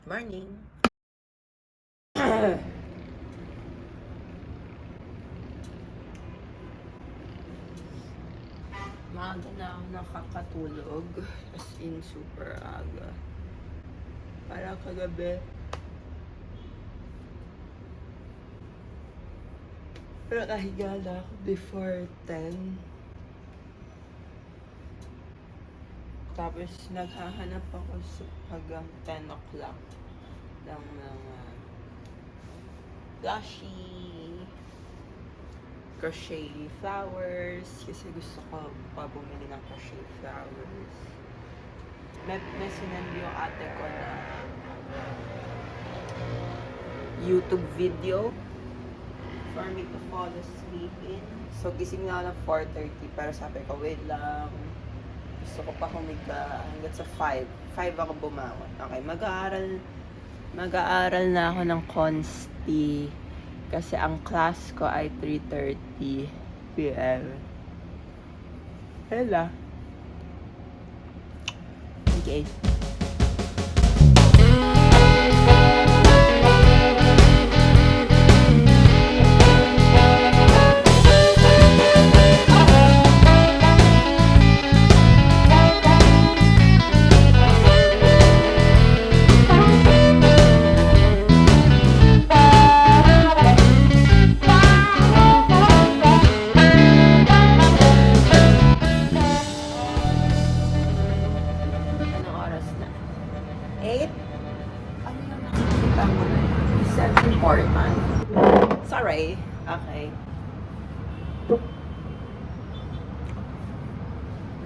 Morning. Maaga na ako nakakatulog. As in, super aga. Para kagabi. Pero nakahiga na ako before 10. Tapos naghahanap ako hanggang 10 o'clock ng mga blushie, crochet flowers, kasi gusto ko pa bumili ng crochet flowers. May sinend yung ate ko na YouTube video for me to fall asleep in. So gising na ako ng 4:30, pero sabi ko, wait lang. Gusto ko pa humiga hanggang sa 5. 5 ako bumangon. Okay, mag-aaral na ako ng Consti. Kasi ang class ko ay 3:30 p.m. Hello. Okay. Important. Sorry. Okay.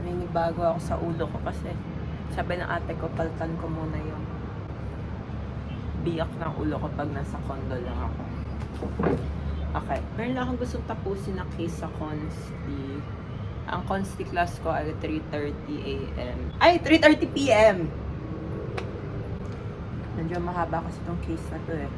Naninibago ako sa ulo ko kasi sabi ng ate ko, paltan ko muna yung biyak ng ulo ko pag nasa condo lang ako. Okay. Meron lang akong gustong tapusin na case sa Consti. Ang Consti class ko ay 3:30 a.m. Ay! 3:30 p.m. Medyo mahaba kasi itong case na to eh.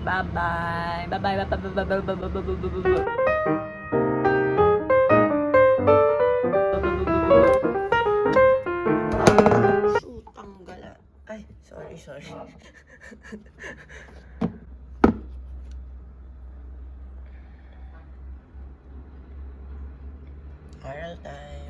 Bye-bye. Bye-bye. Bye-bye. Shoot, tanggal. Ay, sorry. Oral time.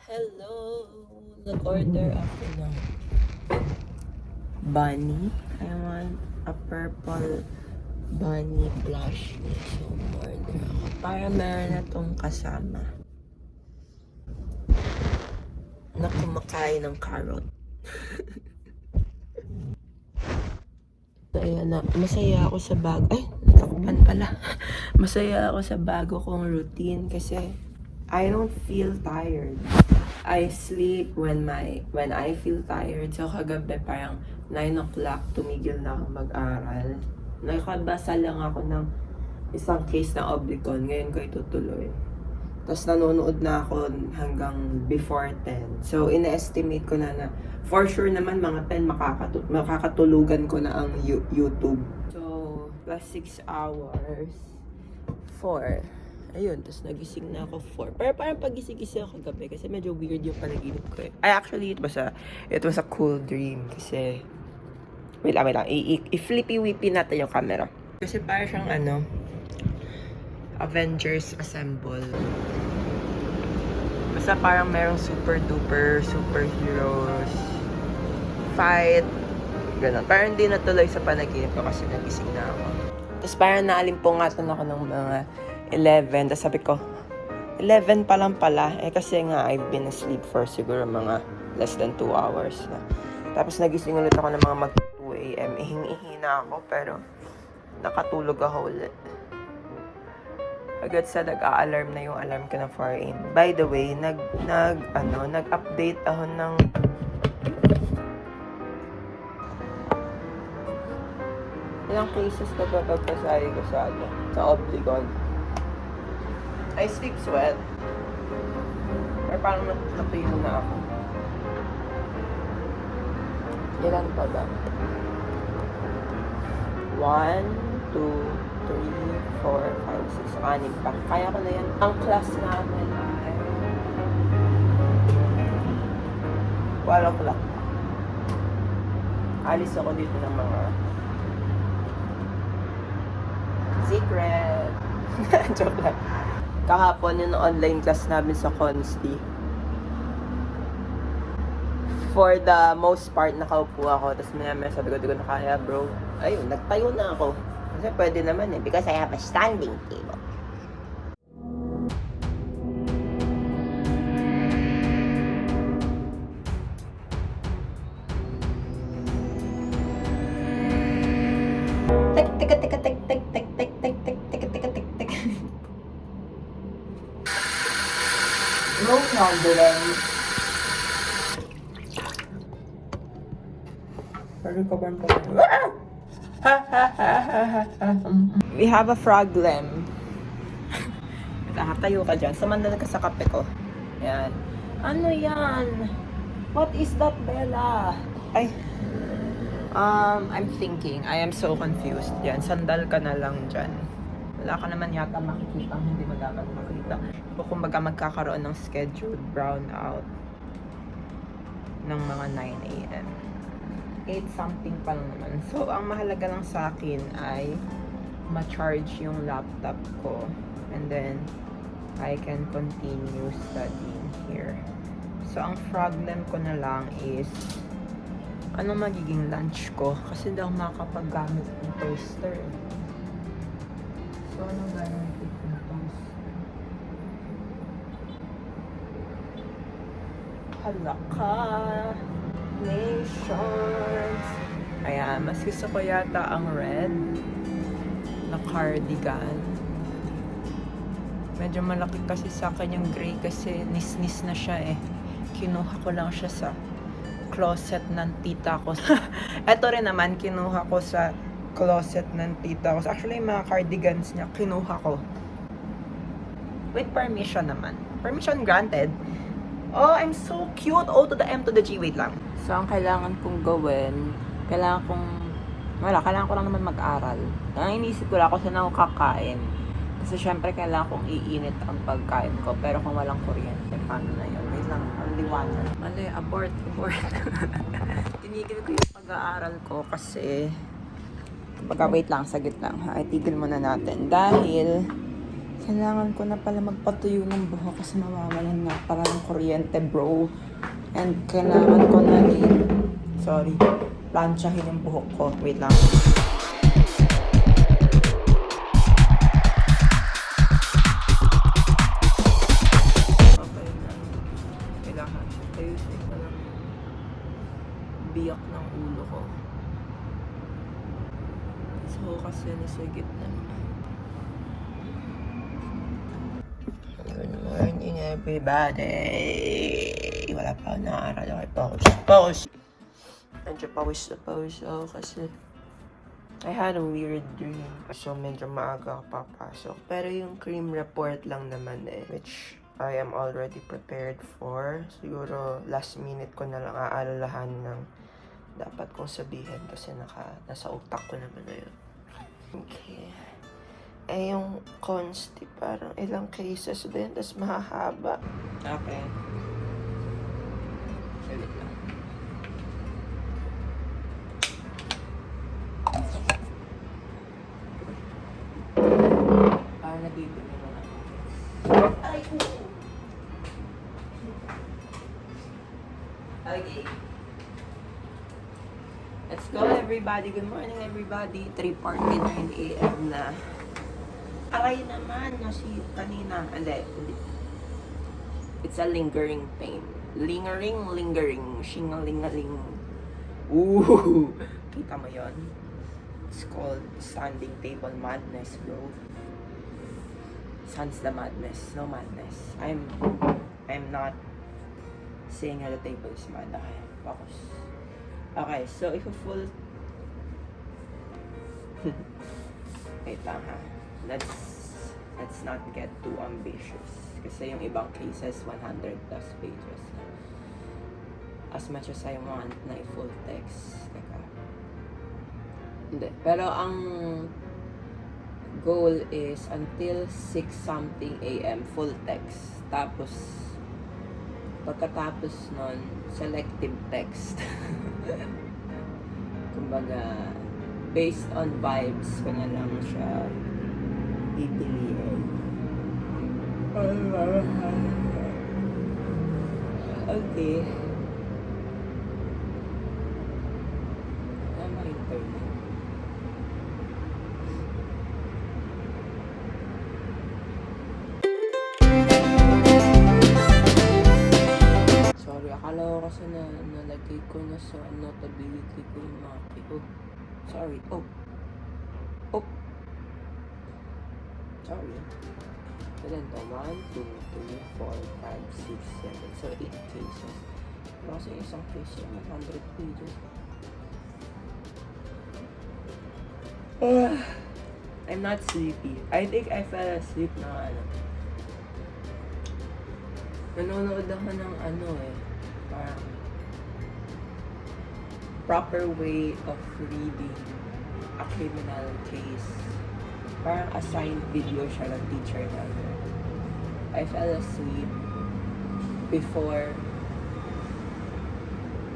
Hello! Nag-order ako ng bunny. I want a purple bunny blush. So, order ako. Para meron na tong kasama na kumakain ng carrot. So, ayan na. Masaya ako sa bago. Ay, natakpan pala. Masaya ako sa bago kong routine kasi I don't feel tired. I sleep when I feel tired. So kagabi parang 9 o'clock tumigil na ako mag-aral. Nakabasa lang ako ng isang case na Oblicon. Ngayon ko itutuloy. Tapos nanonood na ako hanggang before 10. So ina-estimate ko na for sure naman mga 10 makakatulugan ko na ang YouTube. So plus 6 hours. 4. Ayun, tapos nagising na ako 4. Pero parang pagising-gising ako kagabi kasi medyo weird yung panaginip ko eh. Ay, actually, it was a cool dream kasi wait lang. I-flippy-whippy natin yung camera. Kasi parang siyang Avengers Assemble. Basta parang merong super-duper superheroes fight. Ganun. Parang hindi natuloy sa panaginip ko kasi nagising na ako. Tapos parang naalimpungatan ako ng mga 11. Tapos sabi ko, 11 pa lang pala. Eh kasi nga, I've been asleep for siguro mga less than 2 hours na. Tapos nagising ulit ako ng mga mag 2 a.m. Ihingi na ako, pero nakatulog ako ulit. Agad sa nag-a-alarm na yung alarm ko na 4 a.m. By the way, nag-update ako ng ilang cases na babagpasahe ko sa Oblicon. I sleep sweat. Pero parang natuyo na ako. Ilan pa ba? 1, 2, 3, 4, 5, 6, 6 pa. Kaya ko na yan. Ang class namin ay 12 o'clock. Alis ako dito ng mga secret. Joke lang. Kahapon yung online class namin sa Consti. For the most part, nakaupo ako. Tapos maya sabi ko, di ko na kaya, bro. Ayun, nagtayo na ako. Kasi pwede naman eh. Because I have a standing table. No problem. We have a problem. Tayo ka dyan. Samandal ka sa kape ko. Yan. Ano yan? What is that, Bella? Ay. I'm thinking. I am so confused. Yan. Sandal ka na lang dyan. Wala ka naman yata makikita. Hindi mo dapat makita. O kumbaga magkakaroon ng scheduled brownout ng mga 9 a.m. 8 something pa lang naman. So, ang mahalaga lang sa akin ay ma-charge yung laptop ko. And then, I can continue studying here. So, ang problem ko na lang is ano magiging lunch ko? Kasi hindi ako makakapaggamit ng toaster. So, ano gagawin ko ng toaster? Halaka! Nations! Ayan, mas gusto ko yata ang red na cardigan. Medyo malaki kasi sa akin yung gray kasi nis-nis na siya eh. Kinuha ko lang siya sa closet ng tita ko. Ito rin naman, kinuha ko sa closet ng tita ko. Actually, yung mga cardigans niya, kinuha ko. With permission naman. Permission granted. Oh, I'm so cute! O to the M to the G. Wait lang. So, ang kailangan kong gawin, kailangan ko lang naman mag-aral. Ang inisip ko lang ako saan ako kakain. Kasi syempre kailangan kong iinit ang pagkain ko. Pero kung walang kuryente, paano na yun? Wait lang, ang liwanag. Mali, abort. Tinigil ko yung pag-aaral ko kasi wait lang, saglit lang. Itigil muna natin. Dahil kailangan ko na pala magpatuyo ng buhok kasi mawawalan nga pala ng kuryente, bro. And kailangan ko na planchahin yung buhok ko. Wait lang. Okay na. Kailangan ayusin ko lang biyak ng ulo ko. So, kasi nasa gitna. Good morning, everybody! Wala pa ako nakaaral. Okay, pause! Medyo pawis ako kasi I had a weird dream. So, medyo maaga ako papasok. Pero yung cream report lang naman eh, which I am already prepared for. Siguro, last minute ko na lang aalalahan ng dapat kong sabihin kasi nasa utak ko naman na yun. Okay. Eh, yung consti, parang ilang cases din, tas mahahaba. Okay. Salit lang. Parang nabibili mo na. Ay, okay. Let's go, everybody. Good morning, everybody. 3:49 a.m. na. Aray naman, kanina. Hindi. It's a lingering pain. Lingering. Shingalingaling. Ooh! Kita mo yun? It's called standing table madness, bro. Sans the madness. No madness. I'm not saying how the table is mad. Okay, focus. Okay, so if you full... Wait lang ha. Let's let's not get too ambitious. Kasi yung ibang cases, 100 plus pages na. As much as I want na full text. Teka. Hindi. Pero ang goal is until 6 something AM, full text. Tapos, pagkatapos nun, selective text. Kumbaga, based on vibes ko na lang siya pipiliin. Okay. Tama internet. Sorry, akala ko kasi nalagay ko na sa notability ko yung mga oh, sorry. Oh. Sorry. So then, 1, 2, 3, 4, 5, 6, 7. So, 8 cases. Kasi isang case yung 100 pages. I'm not sleepy. I think I fell asleep na nanonood ako ng parang proper way of reading a criminal case. Parang assigned video siya ng teacher namin. I fell asleep before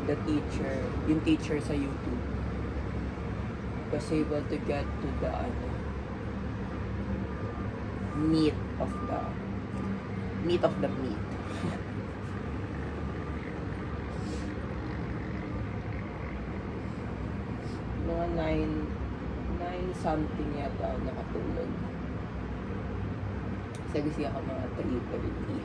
yung teacher sa YouTube was able to get to the meat of the meat. Mga 9 something yata ako nakatulog. Kasi ako mga 3:30.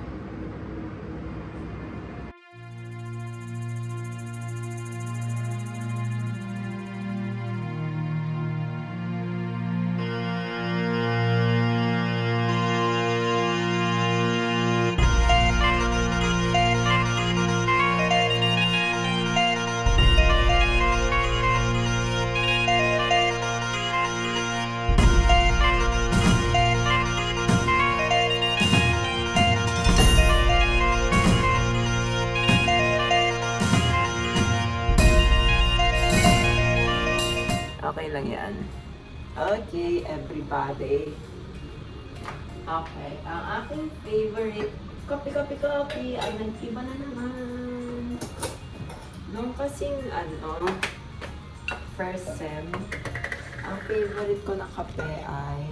Okay lang yan. Okay, everybody. Okay, ang aking favorite coffee. Ay, nag-iba na naman. Nung kasing, first sem, ang favorite ko na kape ay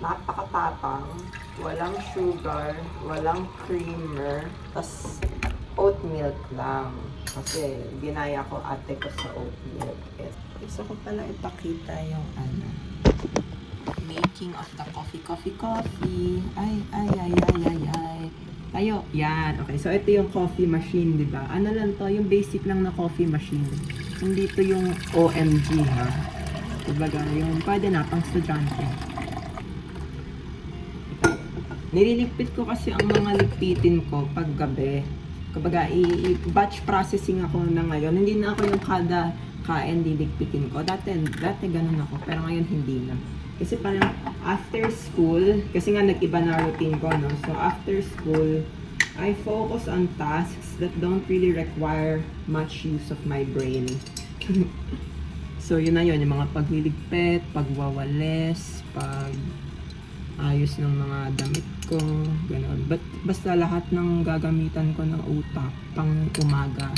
napakatapang, walang sugar, walang creamer, tas oat milk lang. Kasi ginaya ko ate ko sa oat milk. Yes. Gusto ko pala ipakita yung making of the coffee. Ay. Tayo. Yan. Okay. So, ito yung coffee machine, di ba? Ano lang to? Yung basic lang na coffee machine. Hindi to yung OMG, ha? Dibaga, yung pwede na, pang estudyante. Nililigpit ko kasi ang mga ligpitin ko pag gabi. Kumbaga, batch processing ako na ngayon. Hindi na ako yung kada kain diligpitin ko. Dati ganun ako. Pero ngayon, hindi na. Kasi parang after school, kasi nga nag-iba na routine ko, no? So, after school, I focus on tasks that don't really require much use of my brain. So, yun na yun. Yung mga pagliligpit, pagwawalis, ayos ng mga damit ko, gano'n. Basta lahat ng gagamitan ko ng utak pang umaga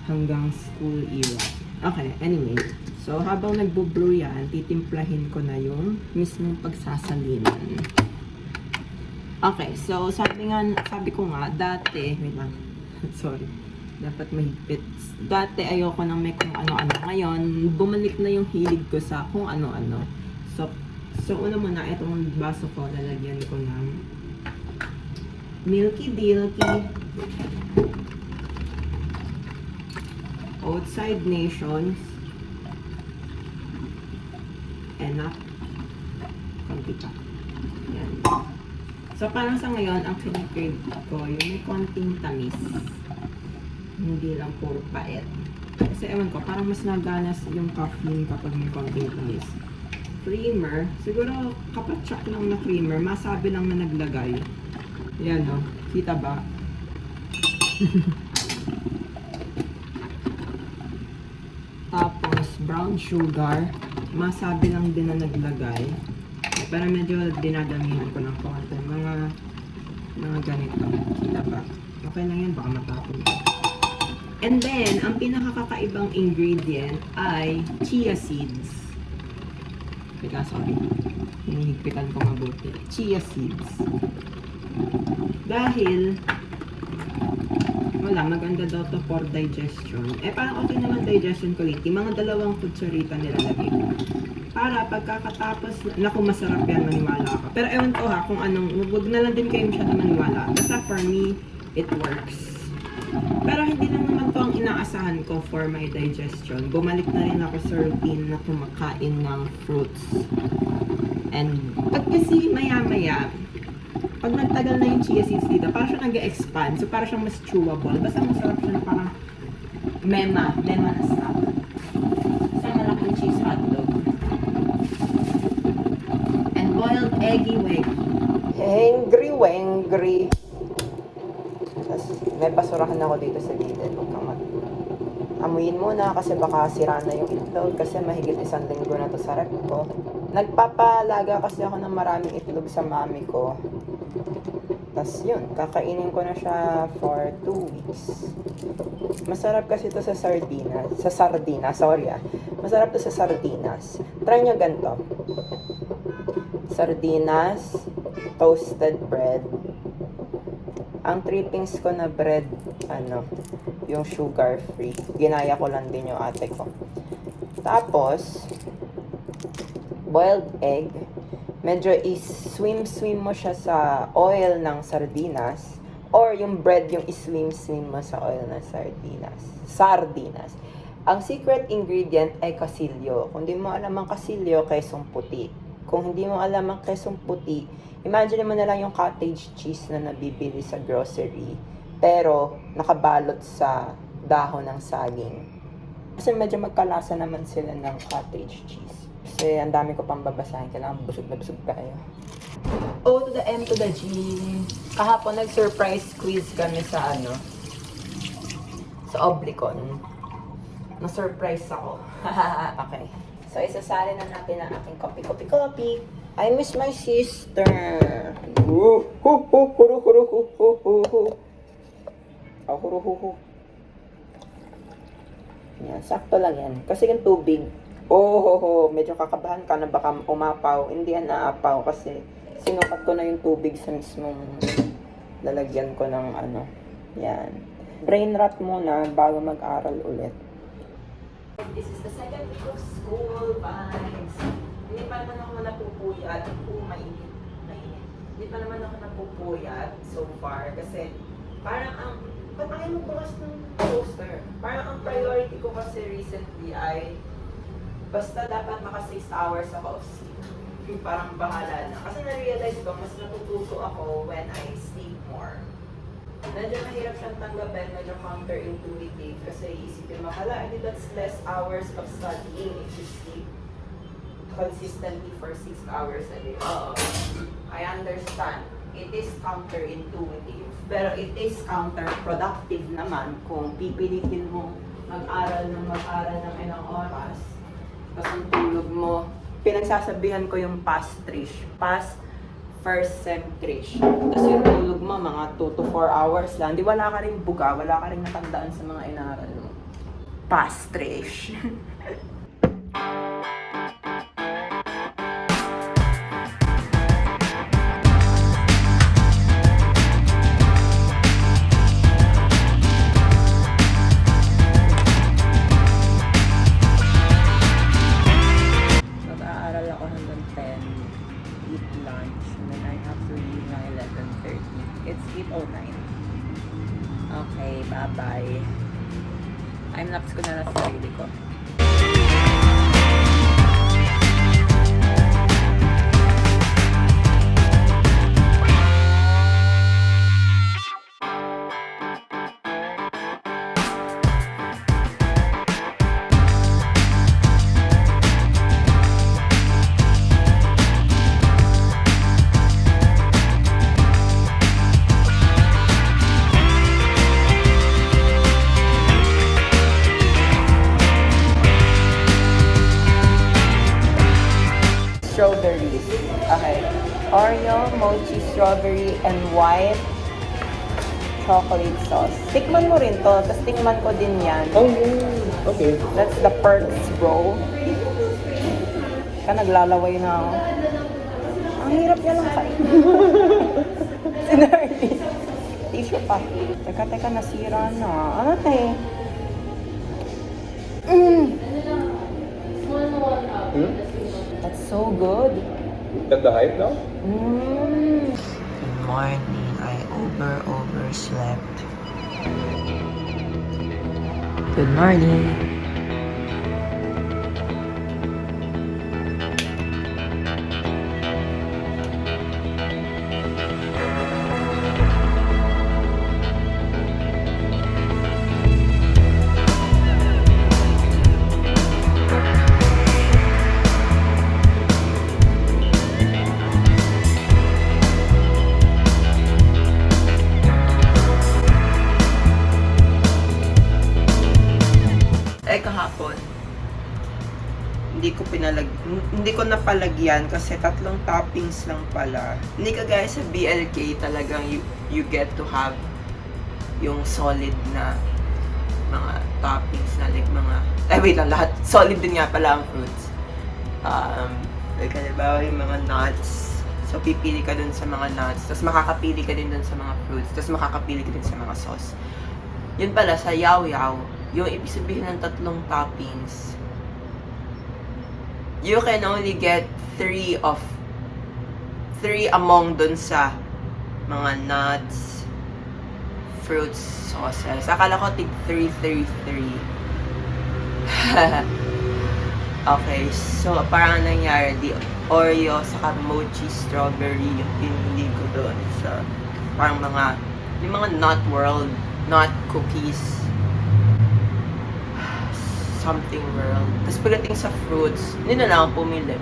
hanggang school era. Okay, anyway. So, habang nagbo-brew yan, titimplahin ko na yung mismong pagsasalinan. Okay, so sabi ko nga, dati, wait lang, sorry, dapat mahigpit. Dati ayoko nang may kung ano-ano. Ngayon, bumalik na yung hilig ko sa kung ano-ano. So una muna, itong baso ko, lalagyan ko ng Milky Dilky, Outside Nations, Enough, konti pa. Yan. So parang sa ngayon, ang kinikrave ko, yung may konting tamis. Hindi lang puro pait. Kasi ewan ko, parang mas naganas yung caffeine kapag may konting tamis. creamer. Siguro kapatsak lang na creamer. Masabi lang na naglagay. Yan o. Kita ba? Tapos, brown sugar. Masabi lang din na naglagay. Pero medyo dinadamihan ko ng konti. Mga ganito. Kita ba? Okay lang yan. Baka matapon ko. And then, ang pinakakakaibang ingredient ay chia seeds. Teka, sorry. Hinihigpitan ko mabuti. Chia seeds. Dahil, wala, maganda daw to for digestion. Parang okay naman digestion quality. Mga 2 kutsarita nilalagay ko. Para pagkakatapos, naku, masarap yan, maniwala ka. Pero ewan ko ha, kung anong, huwag na lang din kayo masyado maniwala. Basta for me, it works. Pero hindi lang naman to ang inaasahan ko for my digestion. Bumalik na rin ako sa routine na kumakain ng fruits. And, pag kasi maya-maya, pag nagtagal na yung chia seeds dito, parang siya nag-expand. So, parang siyang mas chewable. Basta masarap siya na parang mema na stuff. Sa malaking cheese hotdog. And boiled eggy weggy. Hangry. Tapos, may basurahan ako dito sa gilid. Amuyin muna kasi baka sira na yung itlog kasi mahigit 1 linggo na to sa rep ko. Nagpapalaga kasi ako ng maraming itlog sa mami ko. Tapos yun, kakainin ko na siya for 2 weeks. Masarap kasi to sa sardinas. Masarap to sa sardinas. Try nyo ganito. Sardinas, toasted bread. Ang trippings ko na bread, yung sugar free. Ginaya ko lang din yung ate ko. Tapos, boiled egg. Medyo is-swim mo siya sa oil ng sardinas. Or yung bread yung is-swim mo sa oil ng sardinas. Ang secret ingredient ay kasilyo. Kung di mo alam ang kasilyo, kesong puti. Kung hindi mo alam ang kesong puti, imagine mo na lang yung cottage cheese na nabibili sa grocery. Pero, nakabalot sa dahon ng saging. Kasi medyo magkalasa naman sila ng cottage cheese. Kasi ang dami ko pang babasahin. Kailangan busog na busog tayo. O to the M to the G. Kahapon nag-surprise quiz kami sa sa Oblicon. Na-surprise ako. Okay. So, isasali na natin ang aking copy. I miss my sister. Yan, sakto lang yan. Kasi yung tubig, medyo kakabahan ka na baka umapaw. Hindi yan naapaw kasi sinukat ko na yung tubig sa mismong lalagyan ko ng Yan. Brain rot muna bago mag-aral ulit. This is the second week of school, vibes. Hindi pa naman ako napupuyat. Mainit. Hindi pa naman ako napupuyat so far kasi parang ba't ayaw magbukas ng poster? Parang ang priority ko kasi recently ay basta dapat maka 6 hours ako of sleep. Parang bahala na. Kasi na-realize ko, mas natututo ako when I sleep more. Medyo mahirap siyang tanggapin, medyo counterintuitive kasi iisipin mo, that's less hours of studying if you sleep consistently for 6 hours a day. I understand. It is counterintuitive. Pero it is counterproductive naman kung pipilitin mo mag-aral ng ilang oras. Tapos ang tulog mo, pinagsasabihan ko yung past first sem trish. Tapos yung tulog mo, mga 2 to 4 hours lang. Di wala ka rin buga, wala ka rin natandaan sa mga inaral mo. Past trish. Mag-aaral ako hanggang 10. Eat lunch, and then I have to leave na 11:30. It's 8:09. Okay, bye-bye. Time-lapse ko na lang sa sarili ko. mochi strawberry and white chocolate sauce. Tikman mo rin to, tapos tikman ko din yan. Oh, yeah. Okay. That's the perks, bro. Naglalaway na ako. Ang hirap niya lang kain. Sinarty. Tissue pa. Teka, nasira na. Ano tayo? That's so good. Got the hype now? Good morning. I overslept. Good morning. Kahapon, hindi ko napalagyan kasi 3 toppings lang pala. Hindi ka guys sa BLK talagang you get to have yung solid na mga toppings na like mga, wait lang, lahat solid din nga pala ang fruits. Like halimbawa yung mga nuts, so pipili ka dun sa mga nuts, tapos makakapili ka din dun sa mga fruits, tapos makakapili ka din sa mga sauce. Yun pala sa Yaw Yaw, yung ibig sabihin ng 3 toppings, you can only get 3 among dun sa mga nuts, fruits, sauces. Akala ko tig 3. Okay, so parang nangyari, di Oreo saka mochi strawberry yung pinili ko doon sa parang yung mga nut world, nut cookies, something world. Tapos pagdating sa fruits, hindi na lang ako pumili.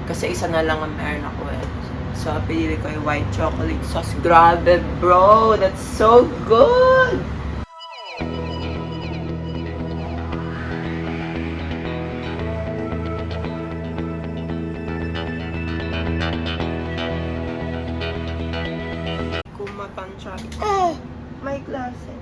Kasi isa na lang ang meron ako eh. So, pinili ko yung white chocolate sauce. Grabe, bro! That's so good! Kumatansya. My glasses.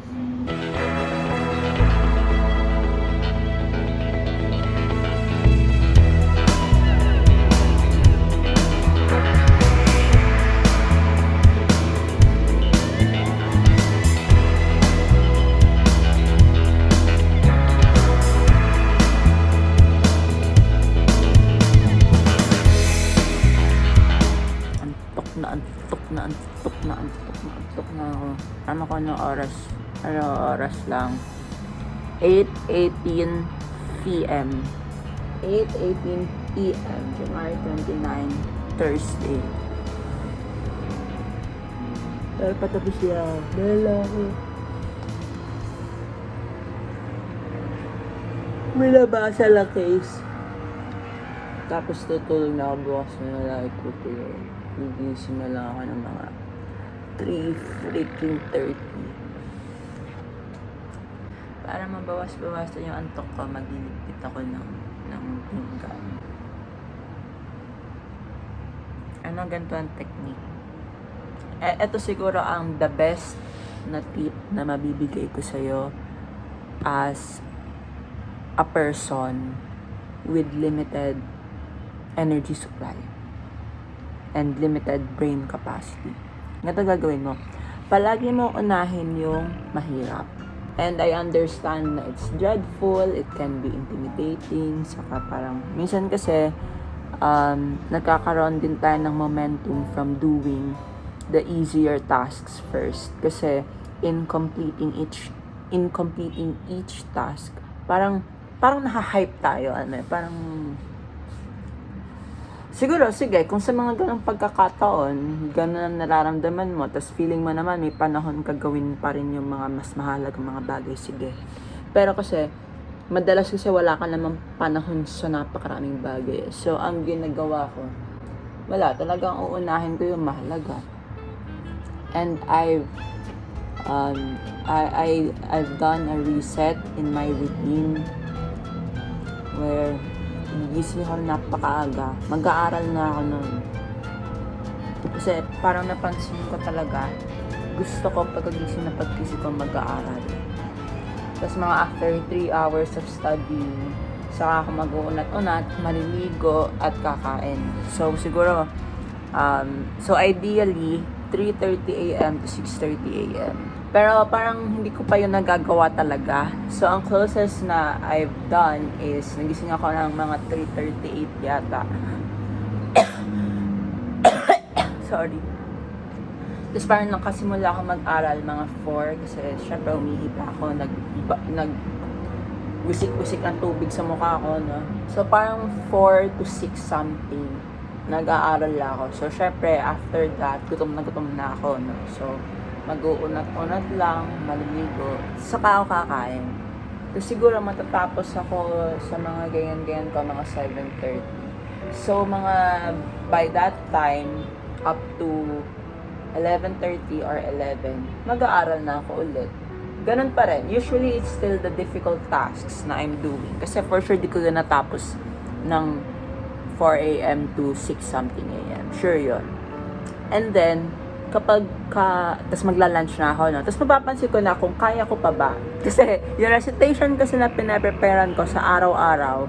Antok na ako. Ano ko anong oras? Ano oras lang? 8:18 p.m. 8:18 p.m. January 29, Thursday. Pero patapos siya. Bella ako. May nabasa lang case. Tapos tutulog na ako bukas na like ko to yun. Gigising na lang ako ng mga 3:30. Para mabawas-bawasan yung antok ko, magliligpit ako ng pinggan. Ano ganito ang technique? Ito siguro ang the best na tip na mabibigay ko sa'yo as a person with limited energy supply and limited brain capacity. Ganito gagawin mo. Palagi mo unahin yung mahirap. And I understand na it's dreadful, it can be intimidating, saka parang, minsan kasi, nagkakaroon din tayo ng momentum from doing the easier tasks first. Kasi, in completing each task, parang naha-hype tayo, parang, siguro, sige, kung sa mga ganong pagkakataon, ganon ang nararamdaman mo, tas feeling mo naman may panahon ka gawin pa rin yung mga mas mahalagang mga bagay, sige. Pero kasi, madalas kasi wala ka namang panahon sa napakaraming bagay. So, ang ginagawa ko, wala, talagang uunahin ko yung mahalaga. And I've done a reset in my routine where gigising ako napakaaga. Mag-aaral na ako nun. Kasi parang napansin ko talaga, gusto ko pagkagising na paggising ko mag-aaral. Tapos mga after 3 hours of studying, saka ako mag-uunat-unat, maliligo, at kakain. So, siguro, so ideally, 3:30 a.m. to 6:30 a.m. Pero parang hindi ko pa yun nagagawa talaga. So, ang closest na I've done is, nagising ako ng mga 3:38 yata. Sorry. Tapos parang nakasimula ako mag-aral mga 4 kasi syempre umihipa ako, wisik-wisik ng tubig sa mukha ko, no? So parang 4 to 6 something nag-aaral ako. So syempre after that, gutom na ako, no? So mag-uunat-unat lang, maliligo, saka ako kakain. Tapos siguro matatapos ako sa mga ganyan-ganyan ko, mga 7:30. So mga by that time, up to 11:30 or 11, mag-aaral na ako ulit. Ganun pa rin. Usually, it's still the difficult tasks na I'm doing. Kasi for sure, di ko na natapos ng 4 a.m. to 6 something a.m. Sure yun. And then, tas magla-lunch na ako, no? Tapos mapapansin ko na kung kaya ko pa ba. Kasi yung recitation kasi na pinapreparan ko sa araw-araw,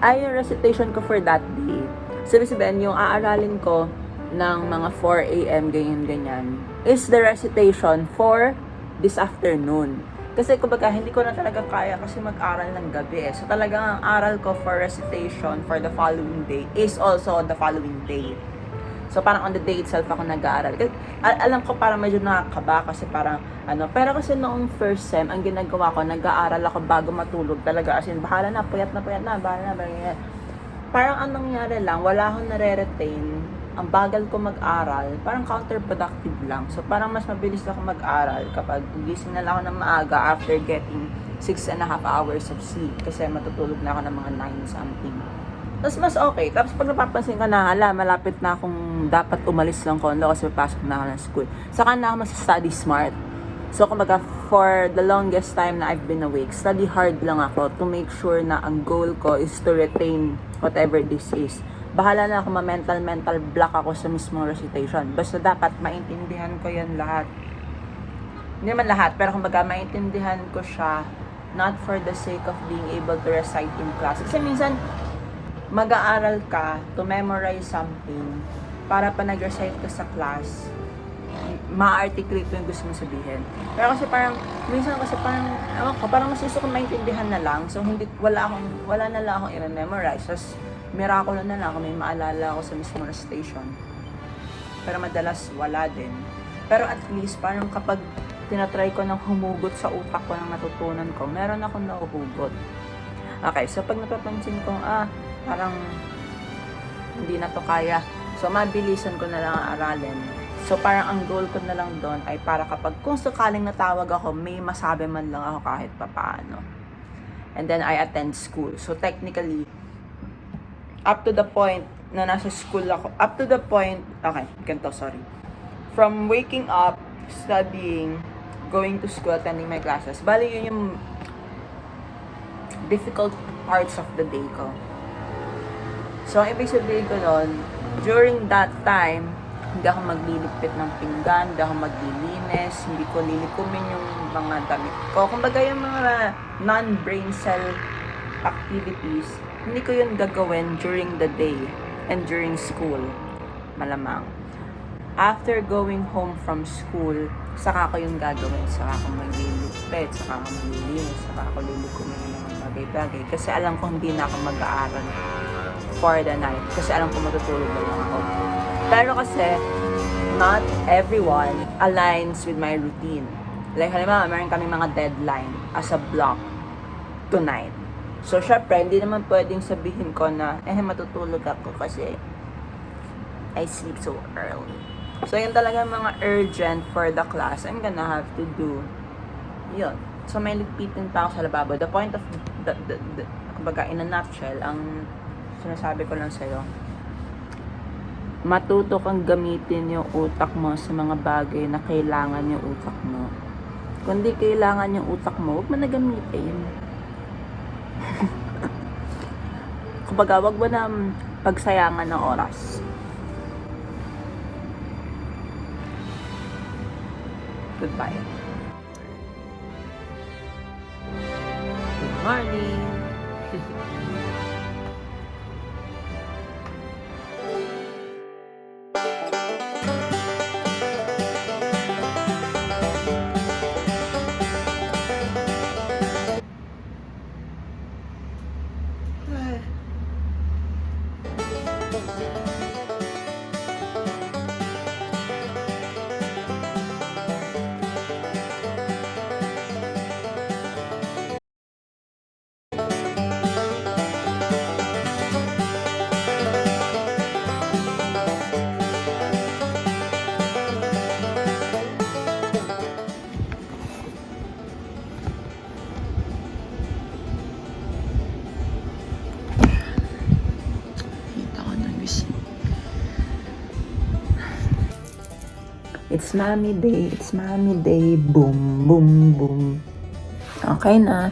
ay yung recitation ko for that day. Sabi-sabihin, yung aaralin ko ng mga 4 a.m. ganyan-ganyan is the recitation for this afternoon. Kasi kumbaga hindi ko na talaga kaya kasi mag-aral ng gabi eh. So talagang ang aral ko for recitation for the following day is also the following day. So parang on the day itself ako nag-aaral. Alam ko parang medyo nakakaba kasi parang pero kasi noong first sem, ang ginagawa ko, nag-aaral ako bago matulog talaga. As in, bahala na, bahala na. Parang anong nangyari lang, wala akong nare-retain. Ang bagal ko mag-aral, parang counterproductive lang. So, parang mas mabilis ako mag-aral kapag gising na lang ako ng maaga after getting 6.5 hours of sleep. Kasi matutulog na ako ng mga 9 something. Tapos mas okay. Tapos pag napapansin ka na, malapit na akong dapat umalis lang kondo kasi papasok na ako ng school. Saka na ako mag-study smart. So, kumbaga, for the longest time na I've been awake, study hard lang ako to make sure na ang goal ko is to retain whatever this is. Bahala na ako mental block ako sa mismong recitation. Basta dapat maintindihan ko yan lahat. Hindi naman lahat, pero kumbaga maintindihan ko siya not for the sake of being able to recite in class. Kasi minsan, mag-aaral ka to memorize something para pa nag-recite ka sa class, ma-articulate yung gusto mong sabihin. Pero kasi parang, minsan kasi parang mas gusto kong maintindihan na lang. So, wala na lang akong i-memorize. Tapos, miraculo na lang kung may maalala ako sa mismo recitation. Pero madalas wala din. Pero at least parang kapag tinatry ko ng humugot sa utak ko ng natutunan ko, meron akong nahuhugot. Okay, so pag napapansin ko, parang hindi na to kaya. So mabilisan ko na lang ang aralin. So parang ang goal ko na lang doon ay para kapag kung sakaling natawag ako, may masabi man lang ako kahit papaano. And then I attend school. So technically, up to the point na nasa school ako, from waking up, studying, going to school, attending my classes, bali yun yung difficult parts of the day ko. So, ang ibig sabihin ko nun, during that time, hindi ako magliligpit ng pinggan, hindi ako maglilinis, hindi ko lilikumin yung mga damit ko. Kumbaga yung mga non-brain cell activities, hindi ko yun gagawin during the day and during school. Malamang. After going home from school, saka ko yung gagawin. Saka ako maglilipit, saka ako maglilinis, saka ako lilikumin ng mga bagay-bagay. Kasi alam ko hindi na ako mag-aaral for the night. Kasi alam ko matutulog na lang ako. Pero kasi, not everyone aligns with my routine. Like, halimbawa, meron kami mga deadline as a block tonight. So, syempre, hindi naman pwedeng sabihin ko na, matutulog ako kasi I sleep so early. So, yun talaga mga urgent for the class I'm gonna have to do. Yun. So, may ligpitin pa ako sa lababo. The point of, kumbaga, in a nutshell, ang sinasabi ko lang sa'yo, matuto kang gamitin yung utak mo sa mga bagay na kailangan yung utak mo. Kung di kailangan yung utak mo, huwag mo na gamitin. Kumbaga, wag mo na pagsayangan ng oras. Goodbye. Good morning! Kita ko na gising. It's mommy day. It's mommy day. Boom, boom, boom. Okay na.